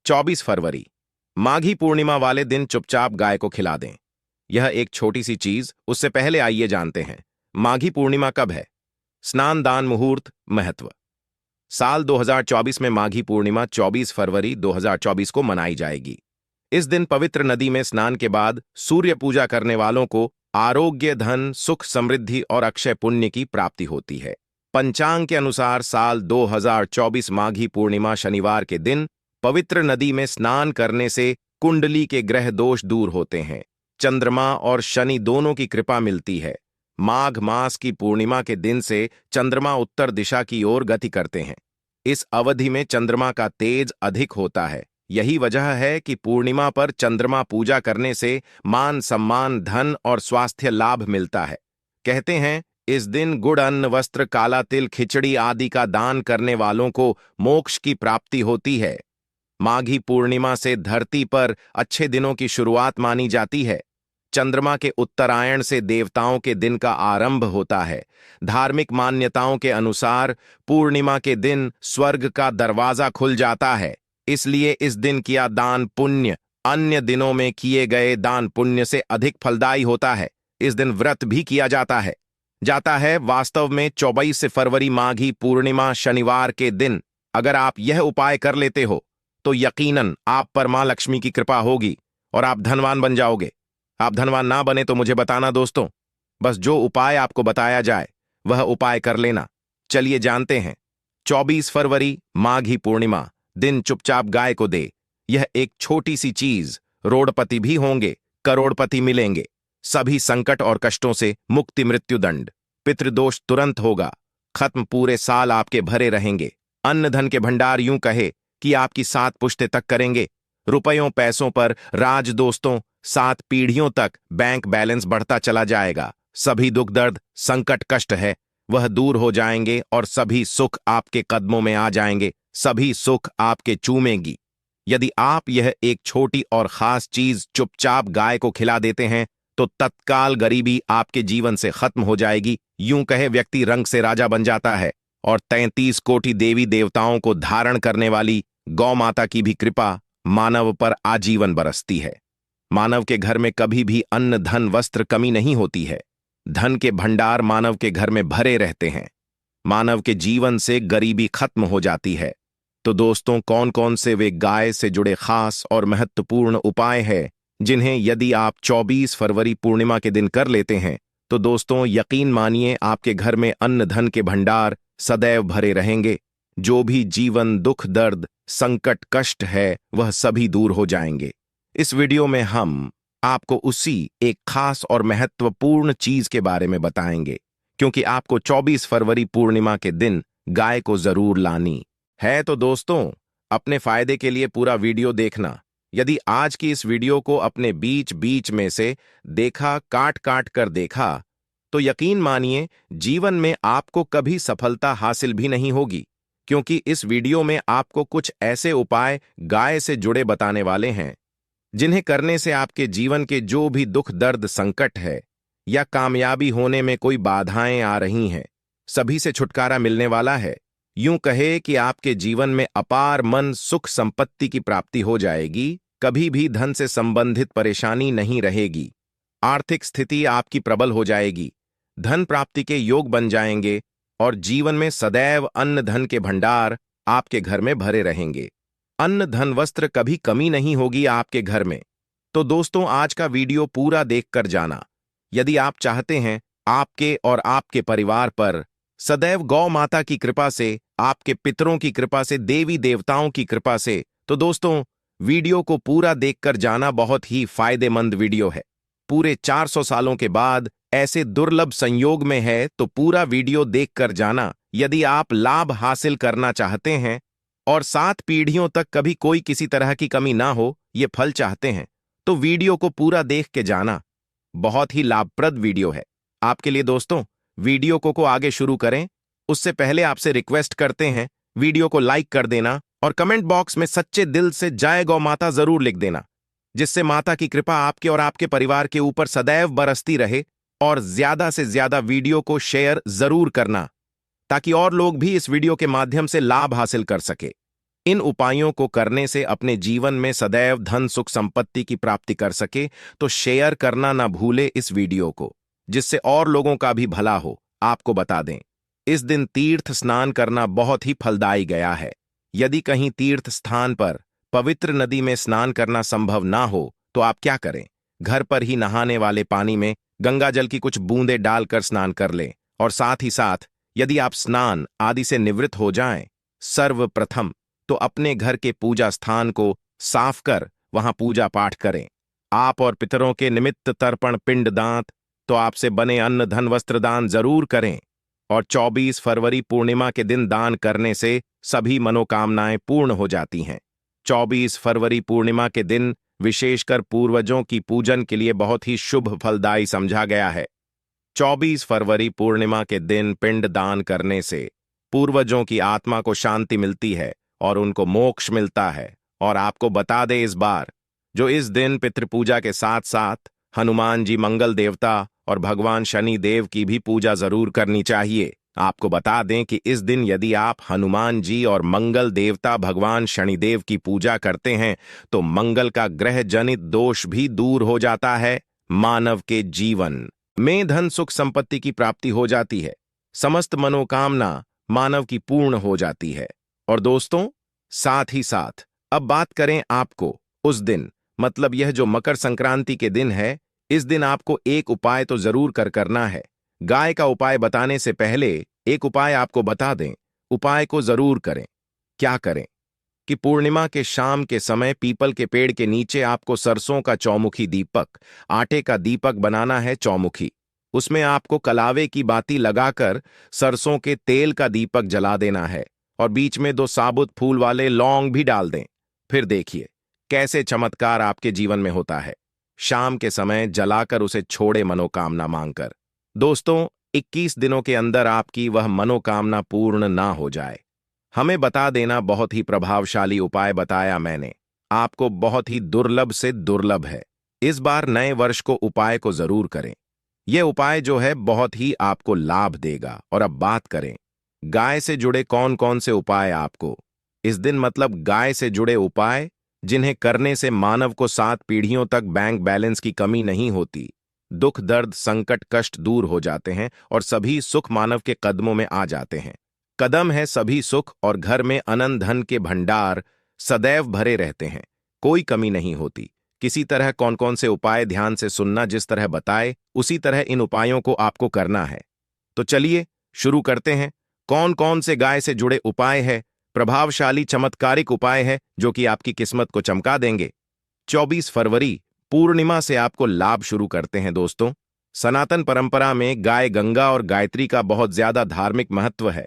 24 फरवरी, माघी पूर्णिमा वाले दिन चुपचाप गाय को खिला दें। यह एक छोटी सी चीज, उससे पहले आइए जानते हैं माघी पूर्णिमा कब है। स्नान दान मुहूर्त महत्व। साल 2024 में माघी पूर्णिमा 24 फरवरी 2024 को मनाई जाएगी। इस दिन पवित्र नदी में स्नान के बाद सूर्य पूजा करने वालों को आरोग्य, धन, सुख, समृद्धि और अक्षय पुण्य की प्राप्ति होती है। पंचांग के अनुसार साल 2024 माघी पूर्णिमा शनिवार के दिन पवित्र नदी में स्नान करने से कुंडली के ग्रह दोष दूर होते हैं। चंद्रमा और शनि दोनों की कृपा मिलती है। माघ मास की पूर्णिमा के दिन से चंद्रमा उत्तर दिशा की ओर गति करते हैं। इस अवधि में चंद्रमा का तेज अधिक होता है। यही वजह है कि पूर्णिमा पर चंद्रमा पूजा करने से मान सम्मान, धन और स्वास्थ्य लाभ मिलता है। कहते हैं इस दिन गुड़, अन्न, वस्त्र, काला तिल, खिचड़ी आदि का दान करने वालों को मोक्ष की प्राप्ति होती है। माघी पूर्णिमा से धरती पर अच्छे दिनों की शुरुआत मानी जाती है। चंद्रमा के उत्तरायण से देवताओं के दिन का आरंभ होता है। धार्मिक मान्यताओं के अनुसार पूर्णिमा के दिन स्वर्ग का दरवाजा खुल जाता है। इसलिए इस दिन किया दान पुण्य अन्य दिनों में किए गए दान पुण्य से अधिक फलदायी होता है। इस दिन व्रत भी किया जाता है। वास्तव में 24 फरवरी माघी पूर्णिमा शनिवार के दिन अगर आप यह उपाय कर लेते हो तो यकीनन आप पर मां लक्ष्मी की कृपा होगी और आप धनवान बन जाओगे। आप धनवान ना बने तो मुझे बताना दोस्तों। बस जो उपाय आपको बताया जाए वह उपाय कर लेना। चलिए जानते हैं। 24 फरवरी माघी पूर्णिमा दिन चुपचाप गाय को दे। यह एक छोटी सी चीज, रोड़पति भी होंगे, करोड़पति मिलेंगे। सभी संकट और कष्टों से मुक्ति, मृत्युदंड, पितृदोष तुरंत होगा खत्म। पूरे साल आपके भरे रहेंगे। अन्न धन के भंडार यूं कहे कि आपकी 7 पुश्ते तक करेंगे। रुपयों पैसों पर राज दोस्तों, 7 पीढ़ियों तक बैंक बैलेंस बढ़ता चला जाएगा। सभी दुख दर्द संकट कष्ट है वह दूर हो जाएंगे और सभी सुख आपके कदमों में आ जाएंगे। सभी सुख आपके चूमेंगी। यदि आप यह एक छोटी और खास चीज चुपचाप गाय को खिला देते हैं तो तत्काल गरीबी आपके जीवन से खत्म हो जाएगी। यूं कहे व्यक्ति रंग से राजा बन जाता है और 33 कोटि देवी देवताओं को धारण करने वाली गौ माता की भी कृपा मानव पर आजीवन बरसती है। मानव के घर में कभी भी अन्न, धन, वस्त्र कमी नहीं होती है। धन के भंडार मानव के घर में भरे रहते हैं। मानव के जीवन से गरीबी खत्म हो जाती है। तो दोस्तों, कौन कौन से वे गाय से जुड़े खास और महत्वपूर्ण उपाय हैं जिन्हें यदि आप 24 फरवरी पूर्णिमा के दिन कर लेते हैं तो दोस्तों यकीन मानिए आपके घर में अन्न धन के भंडार सदैव भरे रहेंगे। जो भी जीवन दुख दर्द संकट कष्ट है वह सभी दूर हो जाएंगे। इस वीडियो में हम आपको उसी एक खास और महत्वपूर्ण चीज के बारे में बताएंगे, क्योंकि आपको 24 फरवरी पूर्णिमा के दिन गाय को जरूर लानी है। तो दोस्तों, अपने फायदे के लिए पूरा वीडियो देखना। यदि आज की इस वीडियो को अपने बीच बीच में से देखा, काट काट कर देखा, तो यकीन मानिए जीवन में आपको कभी सफलता हासिल भी नहीं होगी, क्योंकि इस वीडियो में आपको कुछ ऐसे उपाय गाय से जुड़े बताने वाले हैं जिन्हें करने से आपके जीवन के जो भी दुख दर्द संकट है या कामयाबी होने में कोई बाधाएं आ रही हैं, सभी से छुटकारा मिलने वाला है। यूं कहे कि आपके जीवन में अपार मन, सुख, संपत्ति की प्राप्ति हो जाएगी। कभी भी धन से संबंधित परेशानी नहीं रहेगी। आर्थिक स्थिति आपकी प्रबल हो जाएगी। धन प्राप्ति के योग बन जाएंगे और जीवन में सदैव अन्न धन के भंडार आपके घर में भरे रहेंगे। अन्न धन वस्त्र कभी कमी नहीं होगी आपके घर में। तो दोस्तों, आज का वीडियो पूरा देखकर जाना। यदि आप चाहते हैं आपके और आपके परिवार पर सदैव गौ माता की कृपा से, आपके पितरों की कृपा से, देवी देवताओं की कृपा से, तो दोस्तों वीडियो को पूरा देखकर जाना। बहुत ही फायदेमंद वीडियो है। पूरे 400 सालों के बाद ऐसे दुर्लभ संयोग में है तो पूरा वीडियो देखकर जाना। यदि आप लाभ हासिल करना चाहते हैं और 7 पीढ़ियों तक कभी कोई किसी तरह की कमी ना हो, ये फल चाहते हैं, तो वीडियो को पूरा देख के जाना। बहुत ही लाभप्रद वीडियो है आपके लिए। दोस्तों, वीडियो को आगे शुरू करें उससे पहले आपसे रिक्वेस्ट करते हैं वीडियो को लाइक कर देना और कमेंट बॉक्स में सच्चे दिल से जय गौ माता जरूर लिख देना, जिससे माता की कृपा आपके और आपके परिवार के ऊपर सदैव बरसती रहे। और ज्यादा से ज्यादा वीडियो को शेयर जरूर करना ताकि और लोग भी इस वीडियो के माध्यम से लाभ हासिल कर सके। इन उपायों को करने से अपने जीवन में सदैव धन सुख संपत्ति की प्राप्ति कर सके तो शेयर करना ना भूले इस वीडियो को, जिससे और लोगों का भी भला हो। आपको बता दें, इस दिन तीर्थ स्नान करना बहुत ही फलदायी गया है। यदि कहीं तीर्थ स्थान पर पवित्र नदी में स्नान करना संभव ना हो तो आप क्या करें, घर पर ही नहाने वाले पानी में गंगा जल की कुछ बूंदें डालकर स्नान कर लें। और साथ ही साथ यदि आप स्नान आदि से निवृत्त हो जाएं, सर्वप्रथम तो अपने घर के पूजा स्थान को साफ कर वहां पूजा पाठ करें। आप और पितरों के निमित्त तर्पण पिंड दांत तो आपसे बने अन्न धन वस्त्र दान जरूर करें। और 24 फरवरी पूर्णिमा के दिन दान करने से सभी मनोकामनाएं पूर्ण हो जाती हैं। 24 फरवरी पूर्णिमा के दिन विशेषकर पूर्वजों की पूजन के लिए बहुत ही शुभ फलदायी समझा गया है। 24 फरवरी पूर्णिमा के दिन पिंड दान करने से पूर्वजों की आत्मा को शांति मिलती है और उनको मोक्ष मिलता है। और आपको बता दें इस बार, जो इस दिन पितृपूजा के साथ साथ हनुमान जी मंगल देवता और भगवान शनि देव की भी पूजा जरूर करनी चाहिए। आपको बता दें कि इस दिन यदि आप हनुमान जी और मंगल देवता भगवान शनिदेव की पूजा करते हैं तो मंगल का ग्रह जनित दोष भी दूर हो जाता है। मानव के जीवन में धन सुख संपत्ति की प्राप्ति हो जाती है। समस्त मनोकामना मानव की पूर्ण हो जाती है। और दोस्तों, साथ ही साथ अब बात करें आपको उस दिन, मतलब यह जो मकर संक्रांति के दिन है, इस दिन आपको एक उपाय तो जरूर करना है। गाय का उपाय बताने से पहले एक उपाय आपको बता दें, उपाय को जरूर करें। क्या करें कि पूर्णिमा के शाम के समय पीपल के पेड़ के नीचे आपको सरसों का चौमुखी दीपक, आटे का दीपक बनाना है चौमुखी। उसमें आपको कलावे की बाती लगाकर सरसों के तेल का दीपक जला देना है और बीच में 2 साबुत फूल वाले लौंग भी डाल दें। फिर देखिए कैसे चमत्कार आपके जीवन में होता है। शाम के समय जलाकर उसे छोड़े मनोकामना मांगकर। दोस्तों, 21 दिनों के अंदर आपकी वह मनोकामना पूर्ण ना हो जाए। हमें बता देना, बहुत ही प्रभावशाली उपाय बताया मैंने आपको, बहुत ही दुर्लभ से दुर्लभ है। इस बार नए वर्ष को उपाय को जरूर करें। यह उपाय जो है बहुत ही आपको लाभ देगा। और अब बात करें गाय से जुड़े कौन कौन से उपाय आपको इस दिन, मतलब गाय से जुड़े उपाय जिन्हें करने से मानव को 7 पीढ़ियों तक बैंक बैलेंस की कमी नहीं होती, दुख दर्द संकट कष्ट दूर हो जाते हैं और सभी सुख मानव के कदमों में आ जाते हैं। कदम है सभी सुख और घर में अनंत धन के भंडार सदैव भरे रहते हैं, कोई कमी नहीं होती। किसी तरह कौन कौन से उपाय ध्यान से सुनना, जिस तरह बताए उसी तरह इन उपायों को आपको करना है। तो चलिए शुरू करते हैं। कौन कौन से गाय से जुड़े उपाय है, प्रभावशाली चमत्कारिक उपाय है जो कि आपकी किस्मत को चमका देंगे। 24 फरवरी पूर्णिमा से आपको लाभ शुरू करते हैं। दोस्तों, सनातन परंपरा में गाय गंगा और गायत्री का बहुत ज्यादा धार्मिक महत्व है।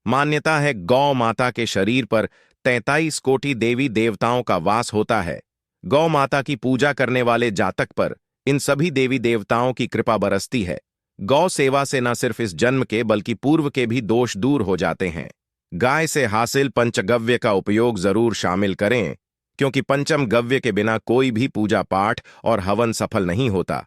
मान्यता है गौ माता के शरीर पर 33 कोटि देवी देवताओं का वास होता है। गौ माता की पूजा करने वाले जातक पर इन सभी देवी देवताओं की कृपा बरसती है। गौ सेवा से न सिर्फ इस जन्म के बल्कि पूर्व के भी दोष दूर हो जाते हैं। गाय से हासिल पंचगव्य का उपयोग जरूर शामिल करें, क्योंकि पंचम गव्य के बिना कोई भी पूजा पाठ और हवन सफल नहीं होता।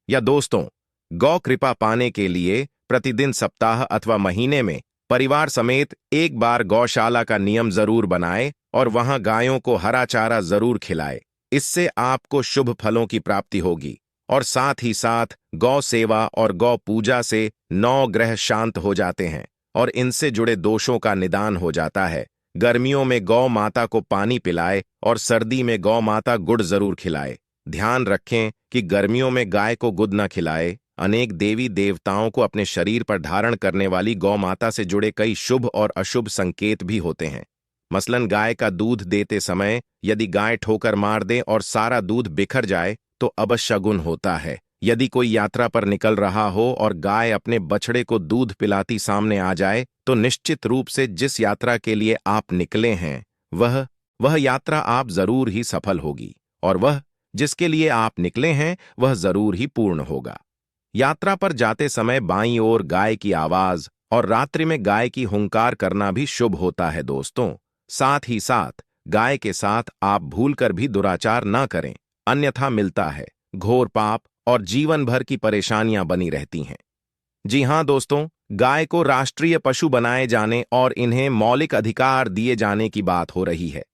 या दोस्तों, गौ कृपा पाने के लिए प्रतिदिन सप्ताह अथवा महीने में परिवार समेत एक बार गौशाला का नियम जरूर बनाए और वहां गायों को हरा चारा जरूर खिलाए। इससे आपको शुभ फलों की प्राप्ति होगी। और साथ ही साथ गौ सेवा और गौ पूजा से 9 ग्रह शांत हो जाते हैं और इनसे जुड़े दोषों का निदान हो जाता है। गर्मियों में गौ माता को पानी पिलाए और सर्दी में गौ माता गुड़ जरूर खिलाए। ध्यान रखें कि गर्मियों में गाय को गुड़ न खिलाए। अनेक देवी देवताओं को अपने शरीर पर धारण करने वाली गौ माता से जुड़े कई शुभ और अशुभ संकेत भी होते हैं। मसलन गाय का दूध देते समय यदि गाय ठोकर मार दे और सारा दूध बिखर जाए तो अपशगुन होता है। यदि कोई यात्रा पर निकल रहा हो और गाय अपने बछड़े को दूध पिलाती सामने आ जाए तो निश्चित रूप से जिस यात्रा के लिए आप निकले हैं वह यात्रा आप जरूर ही सफल होगी और वह जिसके लिए आप निकले हैं वह जरूर ही पूर्ण होगा। यात्रा पर जाते समय बाईं ओर गाय की आवाज और रात्रि में गाय की हुंकार करना भी शुभ होता है। दोस्तों, साथ ही साथ गाय के साथ आप भूलकर भी दुराचार ना करें, अन्यथा मिलता है घोर पाप और जीवन भर की परेशानियां बनी रहती हैं। जी हां दोस्तों, गाय को राष्ट्रीय पशु बनाए जाने और इन्हें मौलिक अधिकार दिए जाने की बात हो रही है।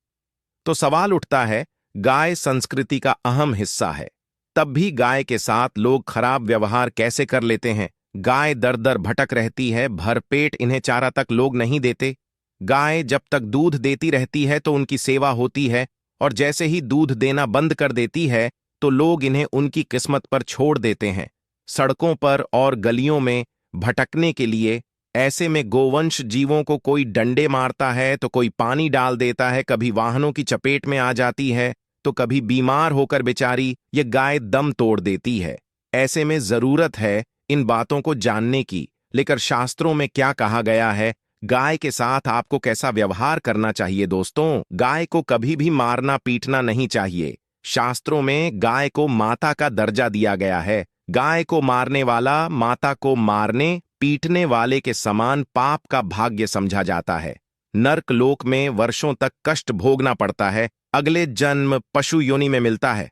तो सवाल उठता है, गाय संस्कृति का अहम हिस्सा है, तब भी गाय के साथ लोग खराब व्यवहार कैसे कर लेते हैं? गाय दर दर भटक रहती है, भरपेट इन्हें चारा तक लोग नहीं देते। गाय जब तक दूध देती रहती है तो उनकी सेवा होती है, और जैसे ही दूध देना बंद कर देती है तो लोग इन्हें उनकी किस्मत पर छोड़ देते हैं, सड़कों पर और गलियों में भटकने के लिए। ऐसे में गोवंश जीवों को कोई डंडे मारता है तो कोई पानी डाल देता है, कभी वाहनों की चपेट में आ जाती है तो कभी बीमार होकर बेचारी ये गाय दम तोड़ देती है। ऐसे में जरूरत है इन बातों को जानने की, लेकर शास्त्रों में क्या कहा गया है, गाय के साथ आपको कैसा व्यवहार करना चाहिए। दोस्तों, गाय को कभी भी मारना पीटना नहीं चाहिए। शास्त्रों में गाय को माता का दर्जा दिया गया है। गाय को मारने वाला माता को मारने पीटने वाले के समान पाप का भाग्य समझा जाता है। नर्क लोक में वर्षों तक कष्ट भोगना पड़ता है, अगले जन्म पशु योनि में मिलता है।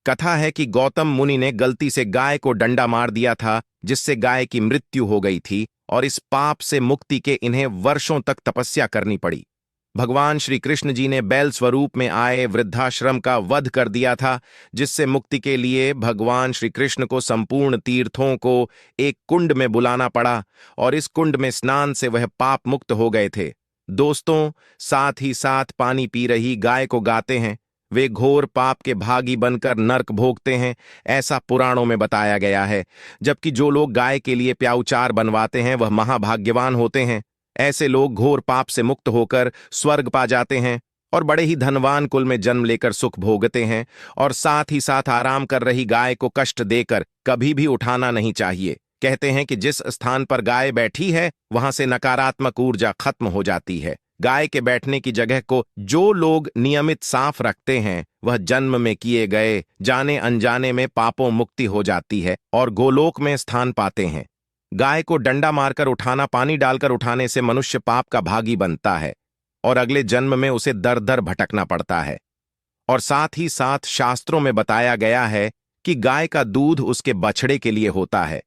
कथा है कि गौतम मुनि ने गलती से गाय को डंडा मार दिया था, जिससे गाय की मृत्यु हो गई थी, और इस पाप से मुक्ति के इन्हें वर्षों तक तपस्या करनी पड़ी। भगवान श्री कृष्ण जी ने बैल स्वरूप में आए वृद्धाश्रम का वध कर दिया था, जिससे मुक्ति के लिए भगवान श्री कृष्ण को संपूर्ण तीर्थों को एक कुंड में बुलाना पड़ा, और इस कुंड में स्नान से वह पाप मुक्त हो गए थे। दोस्तों, साथ ही साथ पानी पी रही गाय को गाते हैं, वे घोर पाप के भागी बनकर नर्क भोगते हैं, ऐसा पुराणों में बताया गया है। जबकि जो लोग गाय के लिए प्याऊचार बनवाते हैं वह महाभाग्यवान होते हैं। ऐसे लोग घोर पाप से मुक्त होकर स्वर्ग पा जाते हैं और बड़े ही धनवान कुल में जन्म लेकर सुख भोगते हैं। और साथ ही साथ आराम कर रही गाय को कष्ट देकर कभी भी उठाना नहीं चाहिए। कहते हैं कि जिस स्थान पर गाय बैठी है वहां से नकारात्मक ऊर्जा खत्म हो जाती है। गाय के बैठने की जगह को जो लोग नियमित साफ रखते हैं वह जन्म में किए गए जाने अनजाने में पापों मुक्ति हो जाती है और गोलोक में स्थान पाते हैं। गाय को डंडा मारकर उठाना, पानी डालकर उठाने से मनुष्य पाप का भागी बनता है और अगले जन्म में उसे दर दर भटकना पड़ता है। और साथ ही साथ शास्त्रों में बताया गया है कि गाय का दूध उसके बछड़े के लिए होता है।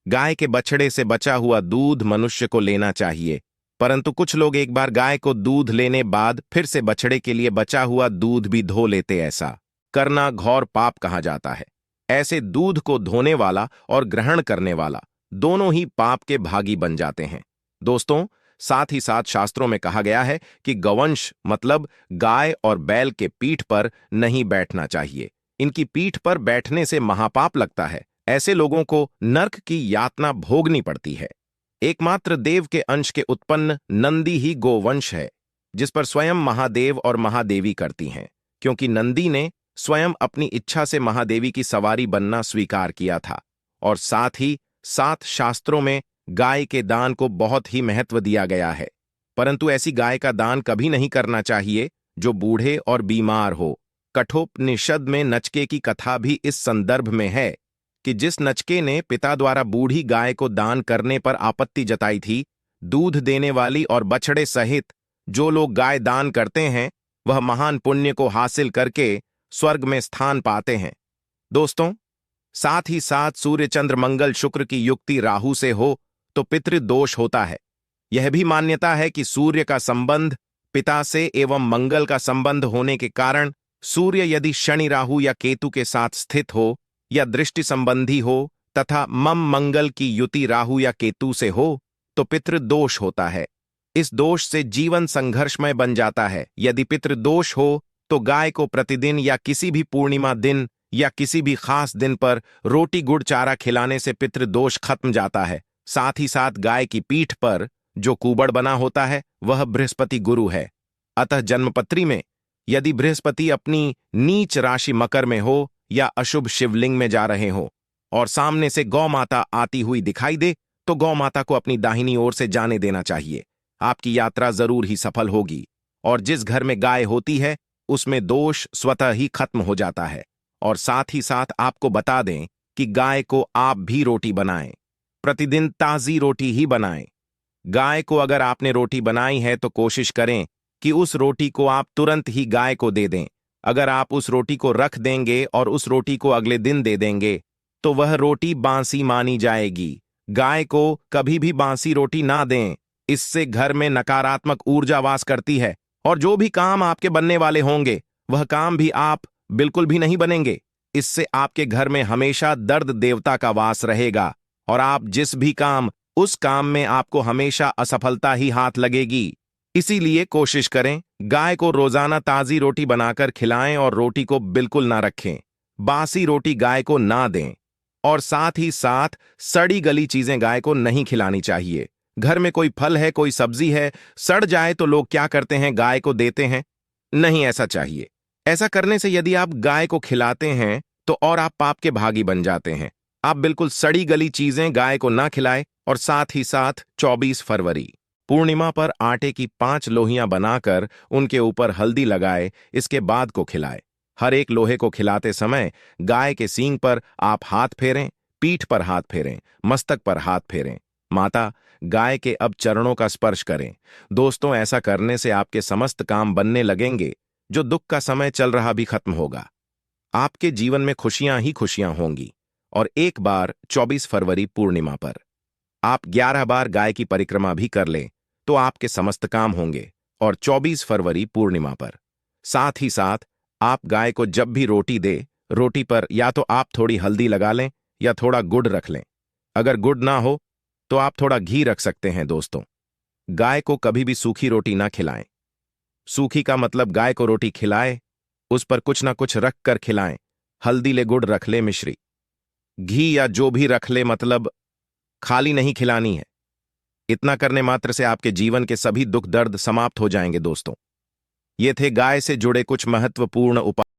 गाय के बछड़े से बचा हुआ दूध मनुष्य को लेना चाहिए, परंतु कुछ लोग एक बार गाय को दूध लेने बाद फिर से बछड़े के लिए बचा हुआ दूध भी धो लेते। ऐसा करना घोर पाप कहा जाता है। ऐसे दूध को धोने वाला और ग्रहण करने वाला दोनों ही पाप के भागी बन जाते हैं। दोस्तों, साथ ही साथ शास्त्रों में कहा गया है कि गौवंश मतलब गाय और बैल के पीठ पर नहीं बैठना चाहिए। इनकी पीठ पर बैठने से महापाप लगता है। ऐसे लोगों को नर्क की यातना भोगनी पड़ती है। एकमात्र देव के अंश के उत्पन्न नंदी ही गोवंश है, जिस पर स्वयं महादेव और महादेवी करती हैं, क्योंकि नंदी ने स्वयं अपनी इच्छा से महादेवी की सवारी बनना स्वीकार किया था। और साथ ही साथ शास्त्रों में गाय के दान को बहुत ही महत्व दिया गया है, परंतु ऐसी गाय का दान कभी नहीं करना चाहिए जो बूढ़े और बीमार हो। कठोपनिषद में नचके की कथा भी इस संदर्भ में है कि जिस नचके ने पिता द्वारा बूढ़ी गाय को दान करने पर आपत्ति जताई थी, दूध देने वाली और बछड़े सहित जो लोग गाय दान करते हैं वह महान पुण्य को हासिल करके स्वर्ग में स्थान पाते हैं। दोस्तों, साथ ही साथ सूर्य चंद्र मंगल शुक्र की युक्ति राहु से हो तो पितृदोष होता है। यह भी मान्यता है कि सूर्य का संबंध पिता से एवं मंगल का संबंध होने के कारण सूर्य यदि शनि राहु या केतु के साथ स्थित हो या दृष्टि संबंधी हो तथा मम मंगल की युति राहु या केतु से हो तो पितृदोष होता है। इस दोष से जीवन संघर्षमय बन जाता है। यदि पितृदोष हो तो गाय को प्रतिदिन या किसी भी पूर्णिमा दिन या किसी भी खास दिन पर रोटी गुड़ चारा खिलाने से पितृदोष खत्म जाता है। साथ ही साथ गाय की पीठ पर जो कुबड़ बना होता है वह बृहस्पति गुरु है। अतः जन्मपत्री में यदि बृहस्पति अपनी नीच राशि मकर में हो या अशुभ शिवलिंग में जा रहे हो और सामने से गौ माता आती हुई दिखाई दे तो गौ माता को अपनी दाहिनी ओर से जाने देना चाहिए। आपकी यात्रा जरूर ही सफल होगी। और जिस घर में गाय होती है उसमें दोष स्वतः ही खत्म हो जाता है। और साथ ही साथ आपको बता दें कि गाय को आप भी रोटी बनाएं, प्रतिदिन ताजी रोटी ही बनाएं। गाय को अगर आपने रोटी बनाई है तो कोशिश करें कि उस रोटी को आप तुरंत ही गाय को दे दें। अगर आप उस रोटी को रख देंगे और उस रोटी को अगले दिन दे देंगे तो वह रोटी बासी मानी जाएगी। गाय को कभी भी बासी रोटी ना दें। इससे घर में नकारात्मक ऊर्जा वास करती है और जो भी काम आपके बनने वाले होंगे वह काम भी आप बिल्कुल भी नहीं बनेंगे। इससे आपके घर में हमेशा दर्द देवता का वास रहेगा और आप जिस भी काम उस काम में आपको हमेशा असफलता ही हाथ लगेगी। इसीलिए कोशिश करें गाय को रोजाना ताजी रोटी बनाकर खिलाएं और रोटी को बिल्कुल ना रखें। बासी रोटी गाय को ना दें और साथ ही साथ सड़ी गली चीजें गाय को नहीं खिलानी चाहिए। घर में कोई फल है, कोई सब्जी है, सड़ जाए तो लोग क्या करते हैं, गाय को देते हैं। नहीं ऐसा चाहिए। ऐसा करने से यदि आप गाय को खिलाते हैं तो और आप पाप के भागी बन जाते हैं। आप बिल्कुल सड़ी गली चीजें गाय को ना खिलाएं और साथ ही साथ 24 फरवरी पूर्णिमा पर आटे की 5 लोहियां बनाकर उनके ऊपर हल्दी लगाए, इसके बाद को खिलाए। हर एक लोहे को खिलाते समय गाय के सींग पर आप हाथ फेरें, पीठ पर हाथ फेरें, मस्तक पर हाथ फेरें। माता गाय के अब चरणों का स्पर्श करें। दोस्तों, ऐसा करने से आपके समस्त काम बनने लगेंगे। जो दुख का समय चल रहा भी खत्म होगा। आपके जीवन में खुशियां ही खुशियां होंगी। और एक बार 24 फरवरी पूर्णिमा पर आप 11 बार गाय की परिक्रमा भी कर लें तो आपके समस्त काम होंगे। और 24 फरवरी पूर्णिमा पर साथ ही साथ आप गाय को जब भी रोटी दे, रोटी पर या तो आप थोड़ी हल्दी लगा लें या थोड़ा गुड़ रख लें। अगर गुड़ ना हो तो आप थोड़ा घी रख सकते हैं। दोस्तों, गाय को कभी भी सूखी रोटी ना खिलाएं। सूखी का मतलब गाय को रोटी खिलाए, उस पर कुछ ना कुछ रख कर खिलाएं। हल्दी ले, गुड़ रख ले, मिश्री, घी या जो भी रख ले, मतलब खाली नहीं खिलानी है। इतना करने मात्र से आपके जीवन के सभी दुख दर्द समाप्त हो जाएंगे। दोस्तों, ये थे गाय से जुड़े कुछ महत्वपूर्ण उपाय।